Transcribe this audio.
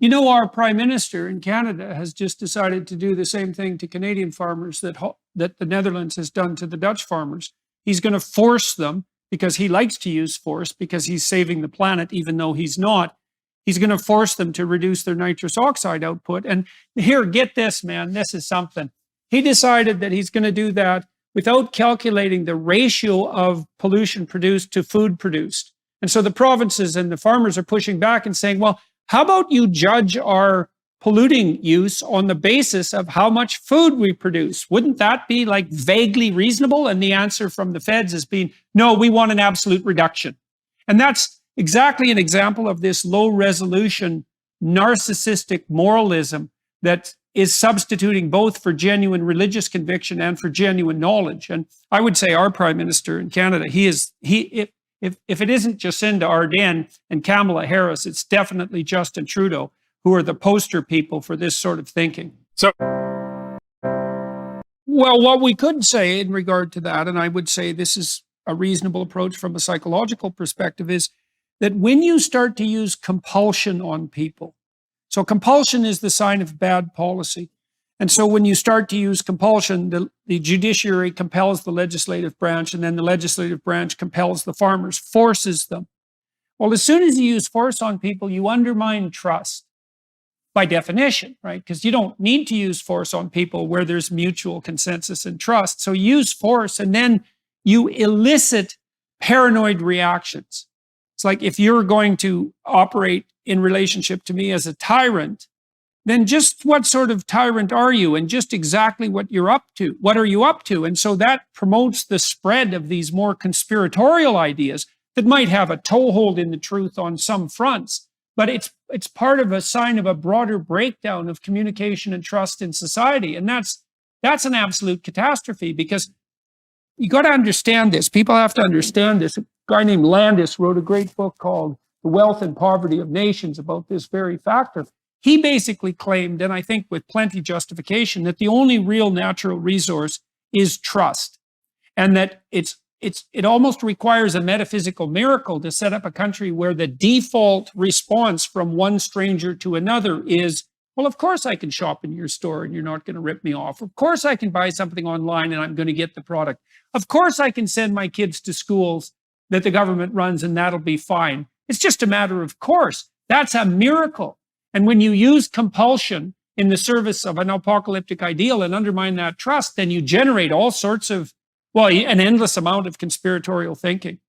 You know, our Prime Minister in Canada has just decided to do the same thing to Canadian farmers that the Netherlands has done to the Dutch farmers. He's going to force them, because he likes to use force, because he's saving the planet, even though he's not. He's going to force them to reduce their nitrous oxide output. And here, get this, man, this is something. He decided that he's going to do that without calculating the ratio of pollution produced to food produced. And so the provinces and the farmers are pushing back and saying, well, how about you judge our polluting use on the basis of how much food we produce? Wouldn't that be like vaguely reasonable? And the answer from the feds has been, no, we want an absolute reduction. And that's exactly an example of this low resolution narcissistic moralism that is substituting both for genuine religious conviction and for genuine knowledge. And I would say our Prime Minister in Canada, if it isn't Jacinda Ardern and Kamala Harris, it's definitely Justin Trudeau, who are the poster people for this sort of thinking. So, well, what we could say in regard to that, and I would say this is a reasonable approach from a psychological perspective, is that when you start to use compulsion on people, so compulsion is the sign of bad policy. And so when you start to use compulsion, the judiciary compels the legislative branch, and then the legislative branch compels the farmers, forces them. Well, as soon as you use force on people, you undermine trust by definition, right? Because you don't need to use force on people where there's mutual consensus and trust. So use force, and then you elicit paranoid reactions. It's like, if you're going to operate in relationship to me as a tyrant, then just what sort of tyrant are you, and just exactly what you're up to. What are you up to? And so that promotes the spread of these more conspiratorial ideas that might have a toehold in the truth on some fronts, but it's part of a sign of a broader breakdown of communication and trust in society. And that's an absolute catastrophe, because you got to understand this. People have to understand this. A guy named Landis wrote a great book called The Wealth and Poverty of Nations about this very factor. He basically claimed, and I think with plenty justification, that the only real natural resource is trust, and that it almost requires a metaphysical miracle to set up a country where the default response from one stranger to another is, well, of course I can shop in your store and you're not going to rip me off. Of course I can buy something online and I'm going to get the product. Of course I can send my kids to schools that the government runs and that'll be fine. It's just a matter of course. That's a miracle. And when you use compulsion in the service of an apocalyptic ideal and undermine that trust, then you generate all sorts of, well, an endless amount of conspiratorial thinking.